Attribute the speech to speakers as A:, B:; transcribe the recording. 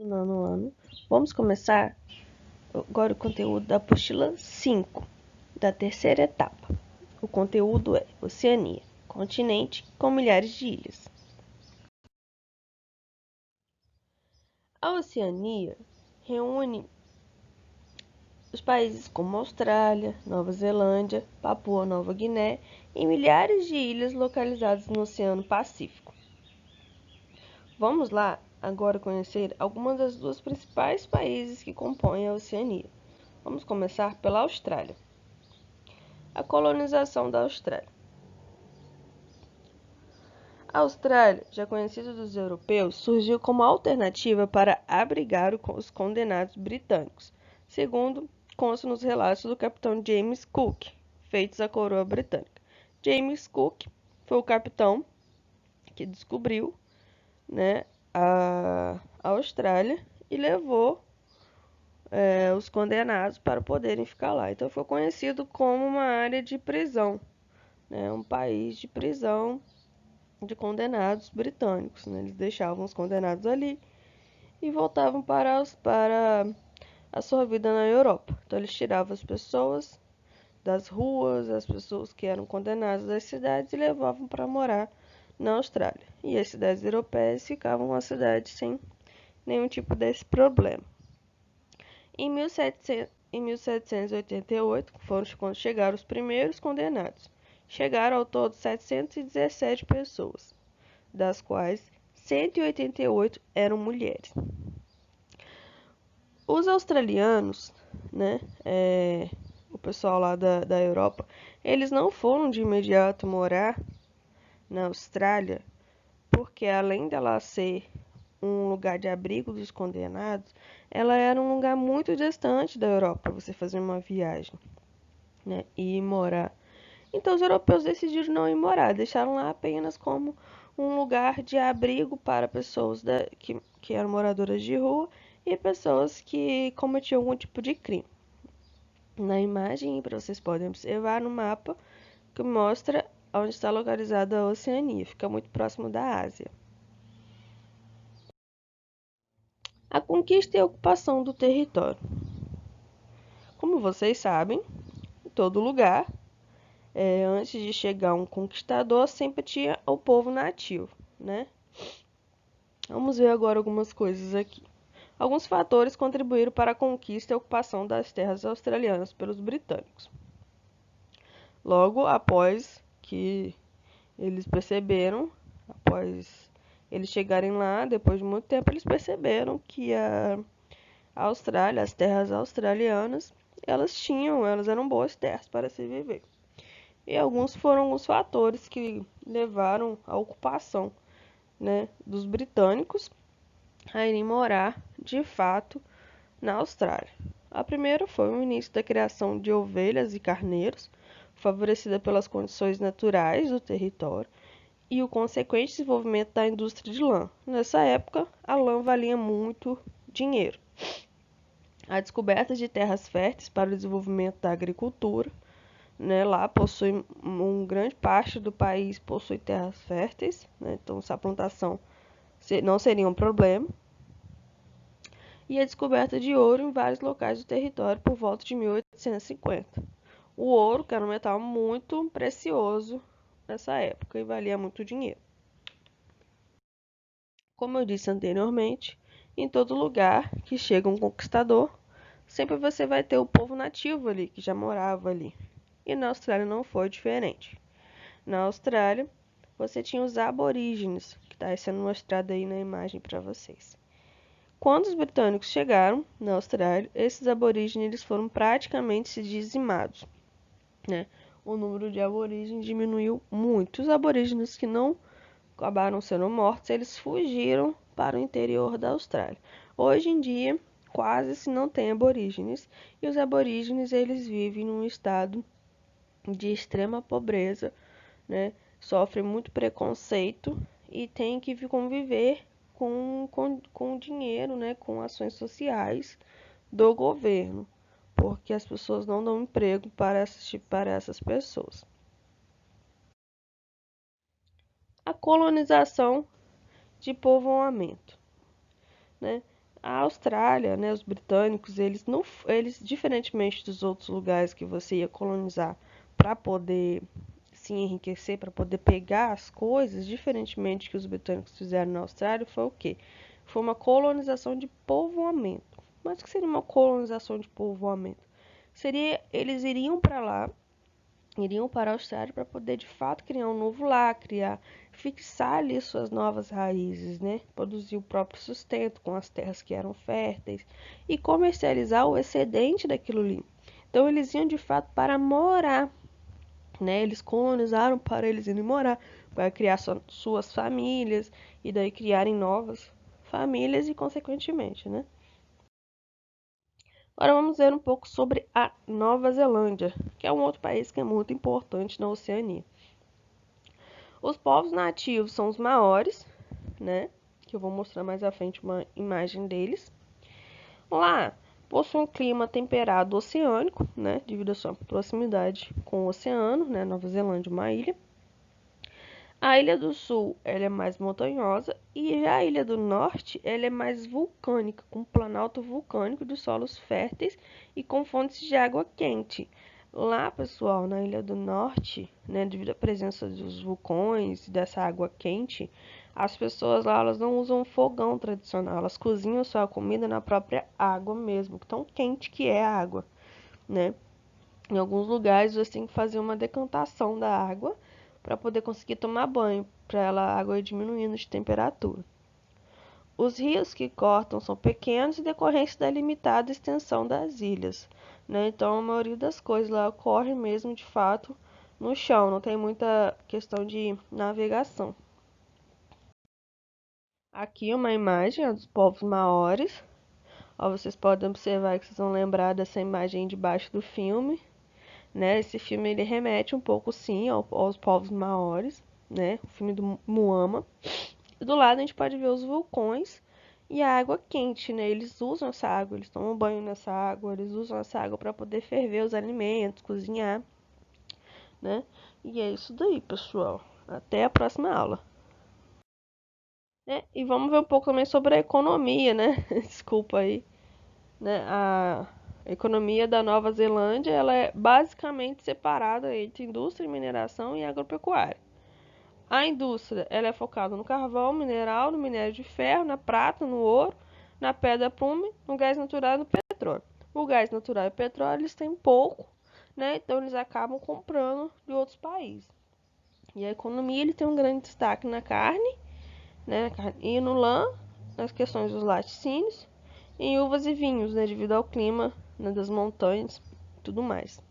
A: do nono ano. Vamos começar agora o conteúdo da apostila 5, da terceira etapa. O conteúdo é Oceania, continente com milhares de ilhas. A Oceania reúne os países como Austrália, Nova Zelândia, Papua Nova Guiné e milhares de ilhas localizadas no Oceano Pacífico. Vamos lá agora conhecer algumas das duas principais países que compõem a Oceania. Vamos começar pela Austrália. A colonização da Austrália. A Austrália, já conhecida dos europeus, surgiu como alternativa para abrigar os condenados britânicos, segundo consta nos relatos do capitão James Cook, feitos à coroa britânica. James Cook foi o capitão que descobriu, a Austrália e levou os condenados para poderem ficar lá. Então foi conhecido como uma área de prisão, um país de prisão de condenados britânicos. Eles deixavam os condenados ali e voltavam para a sua vida na Europa. Então eles tiravam as pessoas das ruas, as pessoas que eram condenadas das cidades e levavam para morar na Austrália. E as cidades europeias ficavam uma cidade sem nenhum tipo desse problema. Em 1788 foram quando chegaram os primeiros condenados. Chegaram ao todo 717 pessoas, das quais 188 eram mulheres. Os australianos, o pessoal lá da Europa, eles não foram de imediato morar na Austrália, porque além dela ser um lugar de abrigo dos condenados, ela era um lugar muito distante da Europa para você fazer uma viagem, e ir morar. Então os europeus decidiram não ir morar, deixaram lá apenas como um lugar de abrigo para pessoas que eram moradoras de rua e pessoas que cometiam algum tipo de crime. Na imagem, vocês podem observar no mapa que mostra onde está localizada a Oceania, fica muito próximo da Ásia. A conquista e a ocupação do território. Como vocês sabem, em todo lugar, antes de chegar um conquistador, sempre tinha o povo nativo, Vamos ver agora algumas coisas aqui. Alguns fatores contribuíram para a conquista e a ocupação das terras australianas pelos britânicos. Logo após que eles perceberam, após eles chegarem lá, depois de muito tempo, eles perceberam que a Austrália, as terras australianas, elas eram boas terras para se viver. E alguns foram os fatores que levaram à ocupação, dos britânicos a irem morar, de fato, na Austrália. A primeira foi o início da criação de ovelhas e carneiros, favorecida pelas condições naturais do território, e o consequente desenvolvimento da indústria de lã. Nessa época, a lã valia muito dinheiro. A descoberta de terras férteis para o desenvolvimento da agricultura, lá possui grande parte do país possui terras férteis, então essa plantação não seria um problema. E a descoberta de ouro em vários locais do território por volta de 1850. O ouro, que era um metal muito precioso nessa época e valia muito dinheiro. Como eu disse anteriormente, em todo lugar que chega um conquistador, sempre você vai ter o povo nativo ali, que já morava ali. E na Austrália não foi diferente. Na Austrália, você tinha os aborígenes, que está sendo mostrado aí na imagem para vocês. Quando os britânicos chegaram na Austrália, esses aborígenes eles foram praticamente dizimados, O número de aborígenes diminuiu muito. Os aborígenes que não acabaram sendo mortos, eles fugiram para o interior da Austrália. Hoje em dia, quase se não tem aborígenes, e os aborígenes eles vivem num estado de extrema pobreza, Sofrem muito preconceito e têm que conviver com dinheiro, com ações sociais do governo, porque as pessoas não dão emprego para essas pessoas. A colonização de povoamento, A Austrália, né, os britânicos, eles não, eles diferentemente dos outros lugares que você ia colonizar para poder se enriquecer, para poder pegar as coisas, diferentemente que os britânicos fizeram na Austrália, foi o quê? Foi uma colonização de povoamento. Mas o que seria uma colonização de povoamento? Seria, eles iriam para lá, iriam para a Austrália para poder de fato criar um novo lar, criar, fixar ali suas novas raízes, né? Produzir o próprio sustento com as terras que eram férteis e comercializar o excedente daquilo ali. Então eles iam de fato para morar, né? Eles colonizaram para eles irem morar, para criar suas famílias e daí criarem novas famílias e consequentemente, né? Agora vamos ver um pouco sobre a Nova Zelândia, que é um outro país que é muito importante na Oceania. Os povos nativos são os maores, né? Que eu vou mostrar mais à frente uma imagem deles. Lá possui um clima temperado oceânico, né? Devido à sua proximidade com o oceano, né? Nova Zelândia é uma ilha. A Ilha do Sul, ela é mais montanhosa e já a Ilha do Norte, ela é mais vulcânica, com um planalto vulcânico de solos férteis e com fontes de água quente. Lá, pessoal, na Ilha do Norte, né, devido à presença dos vulcões e dessa água quente, as pessoas lá, elas não usam fogão tradicional, elas cozinham sua comida na própria água mesmo, tão quente que é a água, né? Em alguns lugares você tem que fazer uma decantação da água para poder conseguir tomar banho, para a água ir diminuindo de temperatura. Os rios que cortam são pequenos em decorrência da limitada extensão das ilhas, né? Então a maioria das coisas lá ocorre mesmo de fato no chão, não tem muita questão de navegação. Aqui uma imagem dos povos maores. Ó, vocês podem observar que vocês vão lembrar dessa imagem debaixo do filme, né? Esse filme ele remete um pouco sim aos povos maores, né? O filme do Moama. E do lado a gente pode ver os vulcões e a água quente, né? Eles usam essa água, eles tomam banho nessa água, eles usam essa água para poder ferver os alimentos, cozinhar, né? E é isso daí, pessoal. Até a próxima aula. E vamos ver um pouco também sobre a economia, né? Desculpa aí, né? A economia da Nova Zelândia, ela é basicamente separada entre indústria, mineração e agropecuária. A indústria, ela é focada no carvão, mineral, no minério de ferro, na prata, no ouro, na pedra-plume, no gás natural e no petróleo. O gás natural e o petróleo, eles têm pouco, né? Então eles acabam comprando de outros países. E a economia, ele tem um grande destaque na carne, né? E no lã, nas questões dos laticínios, em uvas e vinhos, né? Devido ao clima, né, das montanhas e tudo mais.